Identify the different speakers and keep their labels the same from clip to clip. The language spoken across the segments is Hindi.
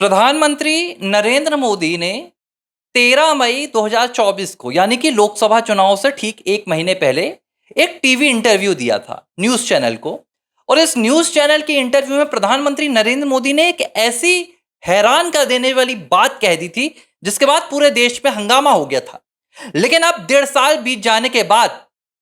Speaker 1: प्रधानमंत्री नरेंद्र मोदी ने 13 मई 2024 को यानी कि लोकसभा चुनाव से ठीक एक महीने पहले एक टीवी इंटरव्यू दिया था न्यूज़ चैनल को। और इस न्यूज़ चैनल के इंटरव्यू में प्रधानमंत्री नरेंद्र मोदी ने एक ऐसी हैरान कर देने वाली बात कह दी थी जिसके बाद पूरे देश में हंगामा हो गया था। लेकिन अब 1.5 साल बीत जाने के बाद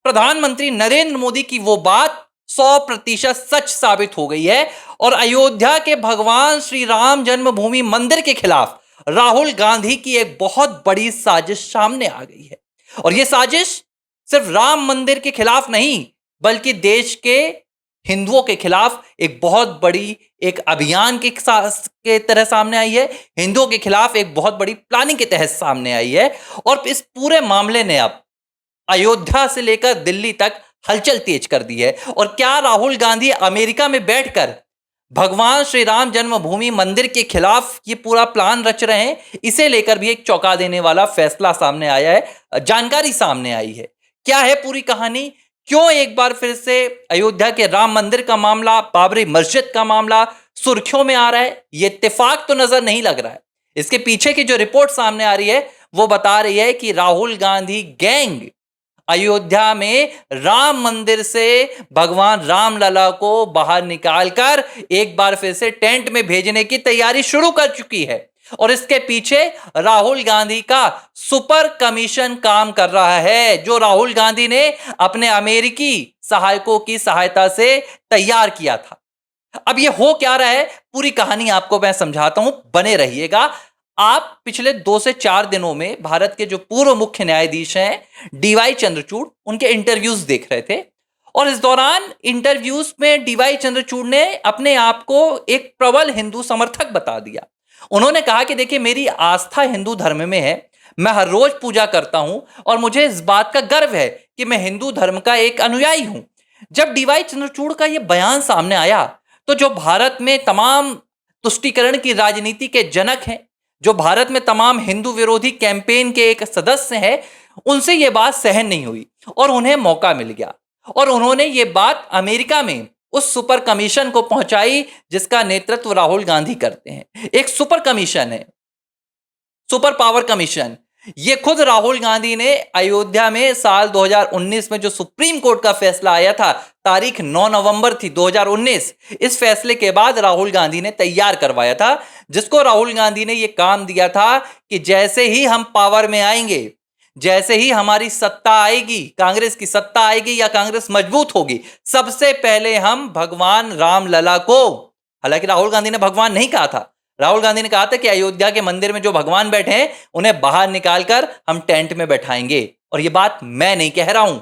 Speaker 1: प्रधानमंत्री नरेंद्र मोदी की वो बात 100% सच साबित हो गई है और अयोध्या के भगवान श्री राम जन्मभूमि मंदिर के खिलाफ राहुल गांधी की एक बहुत बड़ी साजिश सामने आ गई है। और यह साजिश सिर्फ राम मंदिर के खिलाफ नहीं बल्कि देश के हिंदुओं के खिलाफ एक बहुत बड़ी एक अभियान के तरह सामने आई है। हिंदुओं के खिलाफ एक बहुत बड़ी प्लानिंग के तहत सामने आई है। और इस पूरे मामले ने अब अयोध्या से लेकर दिल्ली तक हलचल तेज कर दी है। और क्या राहुल गांधी अमेरिका में बैठकर भगवान श्री राम जन्मभूमि मंदिर के खिलाफ ये पूरा प्लान रच रहे हैं, इसे लेकर भी एक चौंका देने वाला फैसला सामने आया है, जानकारी सामने आई है। क्या है पूरी कहानी, क्यों एक बार फिर से अयोध्या के राम मंदिर का मामला, बाबरी मस्जिद का मामला सुर्खियों में आ रहा है? ये इत्तेफाक तो नजर नहीं लग रहा है। इसके पीछे की जो रिपोर्ट सामने आ रही है वो बता रही है कि राहुल गांधी गैंग अयोध्या में राम मंदिर से भगवान रामलला को बाहर निकालकर एक बार फिर से टेंट में भेजने की तैयारी शुरू कर चुकी है। और इसके पीछे राहुल गांधी का सुपर कमीशन काम कर रहा है, जो राहुल गांधी ने अपने अमेरिकी सहायकों की सहायता से तैयार किया था। अब ये हो क्या रहा है, पूरी कहानी आपको मैं समझाता हूं, बने रहिएगा। आप पिछले 2 से 4 दिनों में भारत के जो पूर्व मुख्य न्यायाधीश हैं डीवाई चंद्रचूड़, उनके इंटरव्यूज देख रहे थे। और इस दौरान इंटरव्यूज में डीवाई चंद्रचूड़ ने अपने आप को एक प्रबल हिंदू समर्थक बता दिया। उन्होंने कहा कि देखिए, मेरी आस्था हिंदू धर्म में है, मैं हर रोज पूजा करता हूं और मुझे इस बात का गर्व है कि मैं हिंदू धर्म का एक अनुयायी हूं। जब डीवाई चंद्रचूड़ का यह बयान सामने आया तो जो भारत में तमाम तुष्टीकरण की राजनीति के जनक हैं, जो भारत में तमाम हिंदू विरोधी कैंपेन के एक सदस्य हैं, उनसे यह बात सहन नहीं हुई और उन्हें मौका मिल गया। और उन्होंने ये बात अमेरिका में उस सुपर कमीशन को पहुंचाई जिसका नेतृत्व राहुल गांधी करते हैं। एक सुपर कमीशन है, सुपर पावर कमीशन। ये खुद राहुल गांधी ने अयोध्या में साल 2019 में जो सुप्रीम कोर्ट का फैसला आया था, तारीख 9 नवंबर थी 2019, इस फैसले के बाद राहुल गांधी ने तैयार करवाया था, जिसको राहुल गांधी ने यह काम दिया था कि जैसे ही हम पावर में आएंगे, जैसे ही हमारी सत्ता आएगी, कांग्रेस की सत्ता आएगी या कांग्रेस मजबूत होगी, सबसे पहले हम भगवान रामलला को, हालांकि राहुल गांधी ने भगवान नहीं कहा था, राहुल गांधी ने कहा था कि अयोध्या के मंदिर में जो भगवान बैठे हैं उन्हें बाहर निकालकर हम टेंट में बैठाएंगे। और ये बात मैं नहीं कह रहा हूं,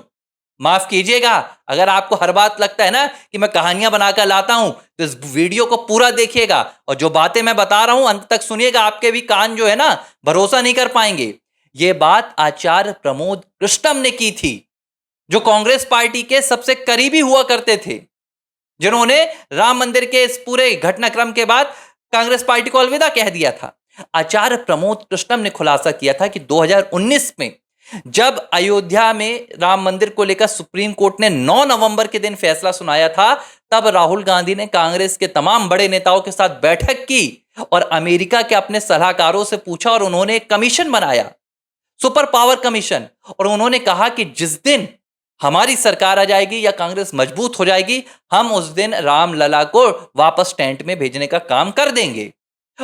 Speaker 1: माफ कीजिएगा अगर आपको हर बात लगता है ना कि मैं कहानियां बनाकर लाता हूं, तो इस वीडियो को पूरा देखिएगा और जो बातें मैं बता रहा हूं अंत तक सुनिएगा। आपके भी कान जो है ना भरोसा नहीं कर पाएंगे। ये बात आचार्य प्रमोद कृष्णम ने की थी, जो कांग्रेस पार्टी के सबसे करीबी हुआ करते थे, जिन्होंने राम मंदिर के इस पूरे घटनाक्रम के बाद कांग्रेस पार्टी को अलविदा कह दिया था। आचार्य प्रमोद कृष्णम ने खुलासा किया था कि 2019 में जब अयोध्या में राम मंदिर को लेकर सुप्रीम कोर्ट ने 9 नवंबर के दिन फैसला सुनाया था, तब राहुल गांधी ने कांग्रेस के तमाम बड़े नेताओं के साथ बैठक की और अमेरिका के अपने सलाहकारों से पूछा और उन्होंने एक कमीशन बनाया, सुपर पावर कमीशन। और उन्होंने कहा कि जिस दिन हमारी सरकार आ जाएगी या कांग्रेस मजबूत हो जाएगी, हम उस दिन रामलला को वापस टेंट में भेजने का काम कर देंगे।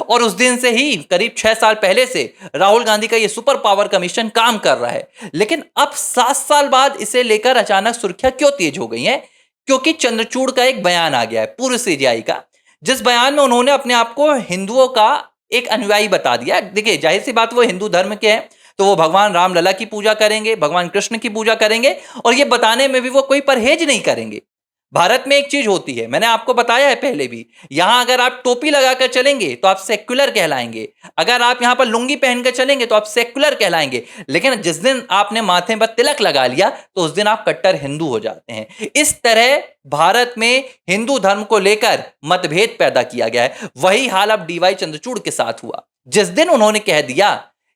Speaker 1: और उस दिन से ही करीब 6 साल पहले से राहुल गांधी का यह सुपर पावर कमीशन काम कर रहा है। लेकिन अब 7 साल बाद इसे लेकर अचानक सुर्खियां क्यों तेज हो गई हैं? क्योंकि चंद्रचूड़ का एक बयान आ गया है, पूर्व सीजेआई का, जिस बयान में उन्होंने अपने आप को हिंदुओं का एक अनुयायी बता दिया। देखिए, जाहिर सी बात, वो हिंदू धर्म के हैं तो वो भगवान रामलला की पूजा करेंगे, भगवान कृष्ण की पूजा करेंगे और ये बताने में भी वो कोई परहेज नहीं करेंगे। भारत में एक चीज होती है, मैंने आपको बताया है पहले भी, यहां अगर आप टोपी लगाकर चलेंगे तो आप सेक्युलर कहलाएंगे, अगर आप यहां पर लुंगी पहनकर चलेंगे तो आप सेक्युलर कहलाएंगे, लेकिन जिस दिन आपने माथे पर तिलक लगा लिया तो उस दिन आप कट्टर हिंदू हो जाते हैं। इस तरह भारत में हिंदू धर्म को लेकर मतभेद पैदा किया गया है। वही हाल अब डीवाई चंद्रचूड़ के साथ हुआ। जिस दिन उन्होंने कह दिया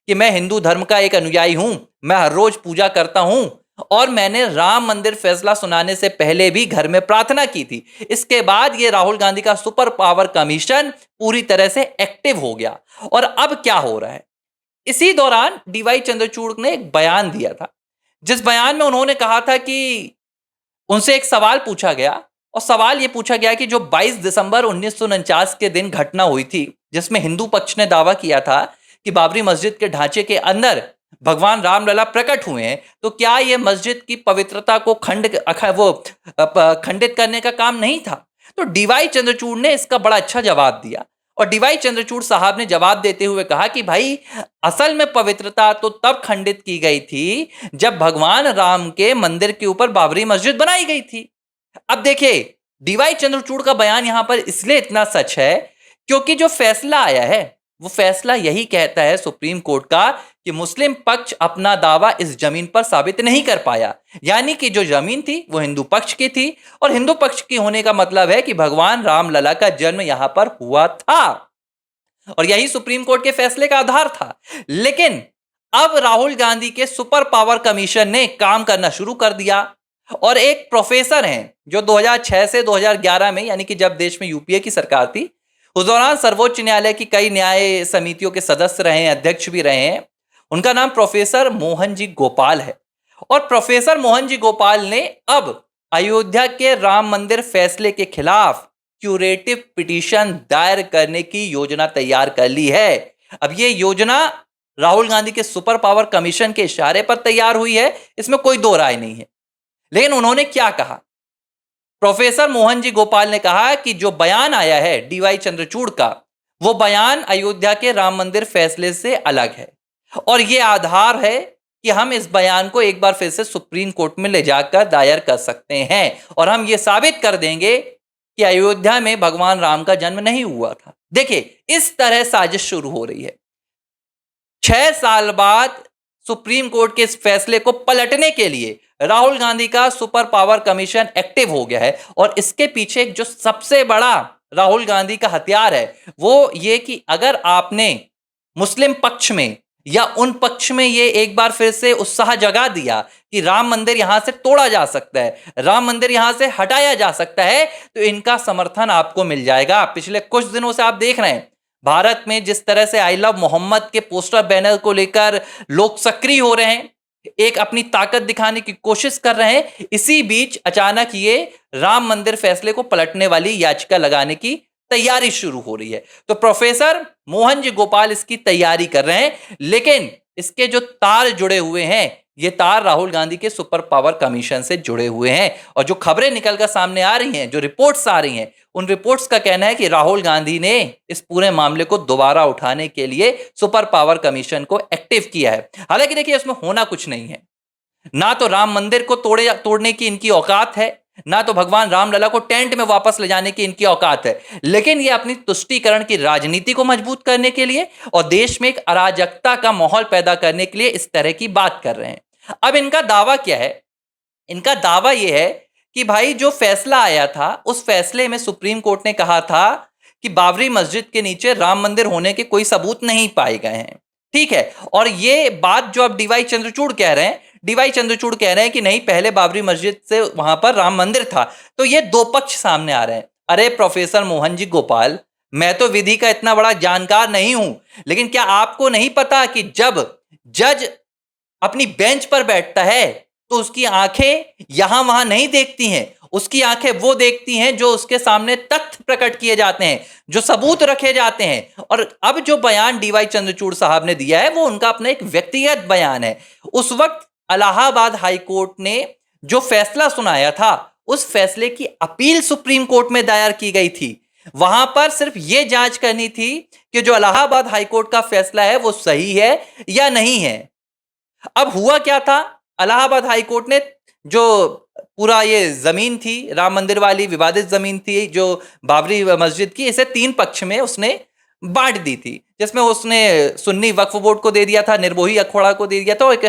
Speaker 1: कि मैं हिंदू धर्म का एक अनुयायी हूं, मैं हर रोज पूजा करता हूं, और मैंने राम मंदिर फैसला सुनाने से पहले भी घर में प्रार्थना की थी। इसके बाद ये राहुल गांधी का सुपर पावर कमीशन पूरी तरह से एक्टिव हो गया। और अब क्या हो रहा है, इसी दौरान डीवाई चंद्रचूड़ ने एक बयान दिया था, जिस बयान में उन्होंने कहा था कि उनसे एक सवाल पूछा गया, और सवाल यह पूछा गया कि जो 22 दिसंबर 1949 के दिन घटना हुई थी, जिसमें हिंदू पक्ष ने दावा किया था कि बाबरी मस्जिद के ढांचे के अंदर भगवान रामलला प्रकट हुए हैं, तो क्या यह मस्जिद की पवित्रता को खंडित करने का काम नहीं था? तो डीवाई चंद्रचूड़ ने इसका बड़ा अच्छा जवाब दिया। और डीवाई चंद्रचूड़ साहब ने जवाब देते हुए कहा कि भाई, असल में पवित्रता तो तब खंडित की गई थी जब भगवान राम के मंदिर के ऊपर बाबरी मस्जिद बनाई गई थी। अब देखिए, डीवाई चंद्रचूड़ का बयान यहां पर इसलिए इतना सच है क्योंकि जो फैसला आया है वो फैसला यही कहता है सुप्रीम कोर्ट का कि मुस्लिम पक्ष अपना दावा इस जमीन पर साबित नहीं कर पाया। यानी कि जो जमीन थी वो हिंदू पक्ष की थी, और हिंदू पक्ष की होने का मतलब है कि भगवान रामलला का जन्म यहां पर हुआ था, और यही सुप्रीम कोर्ट के फैसले का आधार था। लेकिन अब राहुल गांधी के सुपर पावर कमीशन ने काम करना शुरू कर दिया, और एक प्रोफेसर हैं जो 2006 से 2011 में, यानी कि जब देश में यूपीए की सरकार थी, उस दौरान सर्वोच्च न्यायालय की कई न्याय समितियों के सदस्य रहे हैं, अध्यक्ष भी रहे हैं। उनका नाम प्रोफेसर मोहन जी गोपाल है। और प्रोफेसर मोहन जी गोपाल ने अब अयोध्या के राम मंदिर फैसले के खिलाफ क्यूरेटिव पिटीशन दायर करने की योजना तैयार कर ली है। अब ये योजना राहुल गांधी के सुपर पावर कमीशन के इशारे पर तैयार हुई है, इसमें कोई दो राय नहीं है। लेकिन उन्होंने क्या कहा? प्रोफेसर मोहन जी गोपाल ने कहा कि जो बयान आया है डीवाई चंद्रचूड़ का, वो बयान अयोध्या के राम मंदिर फैसले से अलग है, और ये आधार है कि हम इस बयान को एक बार फिर से सुप्रीम कोर्ट में ले जाकर दायर कर सकते हैं, और हम ये साबित कर देंगे कि अयोध्या में भगवान राम का जन्म नहीं हुआ था। देखिए, इस तरह साजिश शुरू हो रही है। 6 साल बाद सुप्रीम कोर्ट के इस फैसले को पलटने के लिए राहुल गांधी का सुपर पावर कमीशन एक्टिव हो गया है, और इसके पीछे जो सबसे बड़ा राहुल गांधी का हथियार है वो ये कि अगर आपने मुस्लिम पक्ष में या उन पक्ष में ये एक बार फिर से उत्साह जगा दिया कि राम मंदिर यहां से तोड़ा जा सकता है, राम मंदिर यहां से हटाया जा सकता है, तो इनका समर्थन आपको मिल जाएगा। पिछले कुछ दिनों से आप देख रहे हैं भारत में जिस तरह से आई लव मोहम्मद के पोस्टर बैनर को लेकर लोग सक्रिय हो रहे हैं, एक अपनी ताकत दिखाने की कोशिश कर रहे हैं। इसी बीच अचानक ये राम मंदिर फैसले को पलटने वाली याचिका लगाने की तैयारी शुरू हो रही है। तो प्रोफेसर मोहन जी गोपाल इसकी तैयारी कर रहे हैं, लेकिन इसके जो तार जुड़े हुए हैं, ये तार राहुल गांधी के सुपर पावर कमीशन से जुड़े हुए हैं। और जो खबरें निकलकर सामने आ रही हैं, जो रिपोर्ट्स आ रही हैं, उन रिपोर्ट्स का कहना है कि राहुल गांधी ने इस पूरे मामले को दोबारा उठाने के लिए सुपर पावर कमीशन को एक्टिव किया है। हालांकि देखिए, इसमें होना कुछ नहीं है। ना तो राम मंदिर को तोड़ने की इनकी औकात है, ना तो भगवान रामलला को टेंट में वापस ले जाने की इनकी औकात है। लेकिन ये अपनी तुष्टीकरण की राजनीति को मजबूत करने के लिए और देश में एक अराजकता का माहौल पैदा करने के लिए इस तरह की बात कर रहे हैं। अब इनका दावा क्या है? इनका दावा यह है कि भाई, जो फैसला आया था उस फैसले में सुप्रीम कोर्ट ने कहा था कि बाबरी मस्जिद के नीचे राम मंदिर होने के कोई सबूत नहीं पाए गए हैं। ठीक है, और ये बात जो अब डीवाई चंद्रचूड़ कह रहे हैं, डीवाई चंद्रचूड़ कह रहे हैं कि नहीं, पहले बाबरी मस्जिद से वहां पर राम मंदिर था। तो ये दो पक्ष सामने आ रहे हैं। अरे प्रोफेसर मोहन जी गोपाल, मैं तो विधि का इतना बड़ा जानकार नहीं हूं, लेकिन क्या आपको नहीं पता कि जब जज अपनी बेंच पर बैठता है तो उसकी आंखें यहां वहां नहीं देखती हैं, उसकी आंखें वो देखती हैं जो उसके सामने तथ्य प्रकट किए जाते हैं, जो सबूत रखे जाते हैं। और अब जो बयान डीवाई चंद्रचूड़ साहब ने दिया है वो उनका अपना एक व्यक्तिगत बयान है। उस वक्त इलाहाबाद हाई कोर्ट ने जो फैसला सुनाया था, उस फैसले की अपील सुप्रीम कोर्ट में दायर की गई थी। वहां पर सिर्फ यह जांच करनी थी कि जो इलाहाबाद हाई कोर्ट का फैसला है वो सही है या नहीं है। अब हुआ क्या था? इलाहाबाद हाई कोर्ट ने जो पूरा ये जमीन थी, राम मंदिर वाली विवादित जमीन थी जो बाबरी मस्जिद की, इसे 3 पक्ष में उसने बांट दी थी, जिसमें उसने सुन्नी वक्फ बोर्ड को दे दिया था, निर्मोही अखोड़ा को दे दिया था, और एक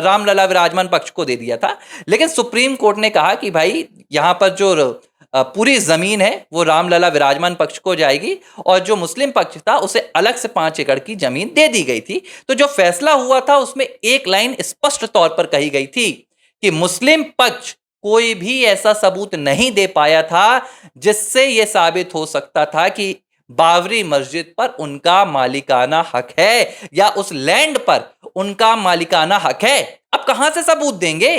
Speaker 1: रामलला विराजमान पक्ष को दे दिया था। लेकिन सुप्रीम कोर्ट ने कहा कि भाई, यहां पर जो पूरी जमीन है वो रामलला विराजमान पक्ष को जाएगी, और जो मुस्लिम पक्ष था उसे अलग से 5 एकड़ की जमीन दे दी गई थी। तो जो फैसला हुआ था उसमें एक लाइन स्पष्ट तौर पर कही गई थी कि मुस्लिम पक्ष कोई भी ऐसा सबूत नहीं दे पाया था जिससे यह साबित हो सकता था कि बाबरी मस्जिद पर उनका मालिकाना हक है या उस लैंड पर उनका मालिकाना हक है। अब कहां से सबूत देंगे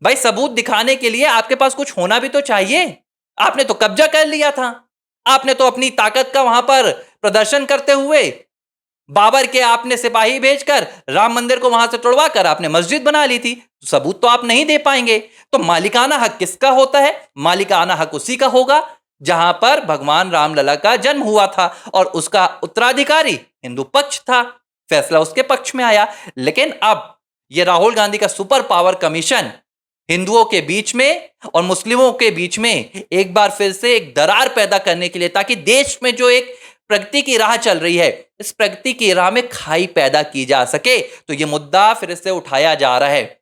Speaker 1: भाई? सबूत दिखाने के लिए आपके पास कुछ होना भी तो चाहिए। आपने तो कब्जा कर लिया था। आपने तो अपनी ताकत का वहां पर प्रदर्शन करते हुए बाबर के आपने सिपाही भेजकर राम मंदिर को वहां से तोड़वा कर आपने मस्जिद बना ली थी। सबूत तो आप नहीं दे पाएंगे। तो मालिकाना हक किसका होता है? मालिकाना हक उसी का होगा जहां पर भगवान रामलला का जन्म हुआ था और उसका उत्तराधिकारी हिंदू पक्ष था। फैसला उसके पक्ष में आया। लेकिन अब यह राहुल गांधी का सुपर पावर कमीशन हिंदुओं के बीच में और मुस्लिमों के बीच में एक बार फिर से एक दरार पैदा करने के लिए, ताकि देश में जो एक प्रगति की राह चल रही है, इस प्रगति की राह में खाई पैदा की जा सके, तो यह मुद्दा फिर से उठाया जा रहा है।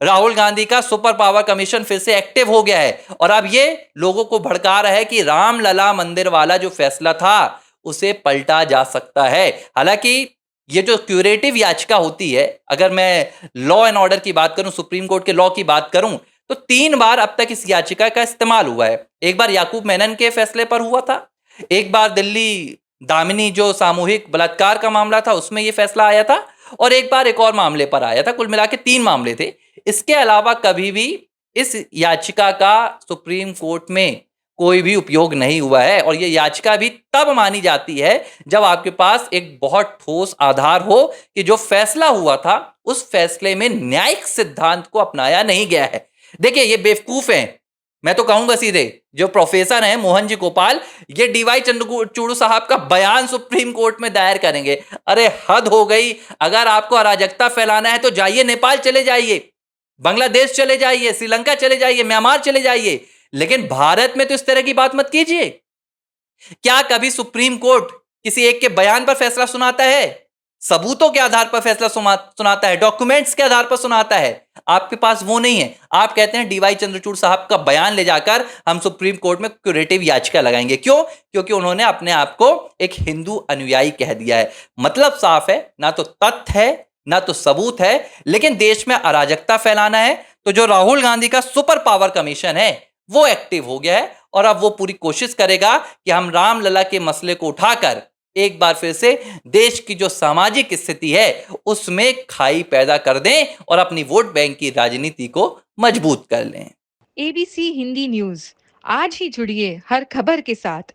Speaker 1: राहुल गांधी का सुपर पावर कमीशन फिर से एक्टिव हो गया है और अब ये लोगों को भड़का रहा है कि रामलला मंदिर वाला जो फैसला था उसे पलटा जा सकता है। हालांकि ये जो क्यूरेटिव याचिका होती है, अगर मैं लॉ एंड ऑर्डर की बात करूं, सुप्रीम कोर्ट के लॉ की बात करूं, तो 3 बार अब तक इस याचिका का इस्तेमाल हुआ है। एक बार याकूब मेनन के फैसले पर हुआ था, एक बार दिल्ली दामिनी जो सामूहिक बलात्कार का मामला था उसमें यह फैसला आया था, और एक बार एक और मामले पर आया था। कुल मिला के 3 मामले थे। इसके अलावा कभी भी इस याचिका का सुप्रीम कोर्ट में कोई भी उपयोग नहीं हुआ है, और यह याचिका भी तब मानी जाती है जब आपके पास एक बहुत ठोस आधार हो कि जो फैसला हुआ था उस फैसले में न्यायिक सिद्धांत को अपनाया नहीं गया है। देखिए, ये बेवकूफ हैं, मैं तो कहूंगा सीधे, जो प्रोफेसर हैं मोहन जी गोपाल, ये डीवाई चंद्रचूड़ साहब का बयान सुप्रीम कोर्ट में दायर करेंगे। अरे हद हो गई। अगर आपको अराजकता फैलाना है तो जाइए, नेपाल चले जाइए, बांग्लादेश चले जाइए, श्रीलंका चले जाइए, म्यांमार चले जाइए, लेकिन भारत में तो इस तरह की बात मत कीजिए। क्या कभी सुप्रीम कोर्ट किसी एक के बयान पर फैसला सुनाता है? सबूतों के आधार पर फैसला सुनाता है, डॉक्यूमेंट्स के आधार पर सुनाता है। आपके पास वो नहीं है। आप कहते हैं डीवाई चंद्रचूड़ साहब का बयान ले जाकर हम सुप्रीम कोर्ट में क्यूरेटिव याचिका लगाएंगे। क्यों? क्योंकि उन्होंने अपने आप को एक हिंदू अनुयायी कह दिया है। मतलब साफ है, ना तो तथ्य है ना तो सबूत है, लेकिन देश में अराजकता फैलाना है। तो जो राहुल गांधी का सुपर पावर कमीशन है वो एक्टिव हो गया है, और अब वो पूरी कोशिश करेगा कि हम रामलला के मसले को उठाकर एक बार फिर से देश की जो सामाजिक स्थिति है उसमें खाई पैदा कर दें और अपनी वोट बैंक की राजनीति को मजबूत कर लें।
Speaker 2: एबीसी हिंदी न्यूज, आज ही जुड़िए हर खबर के साथ।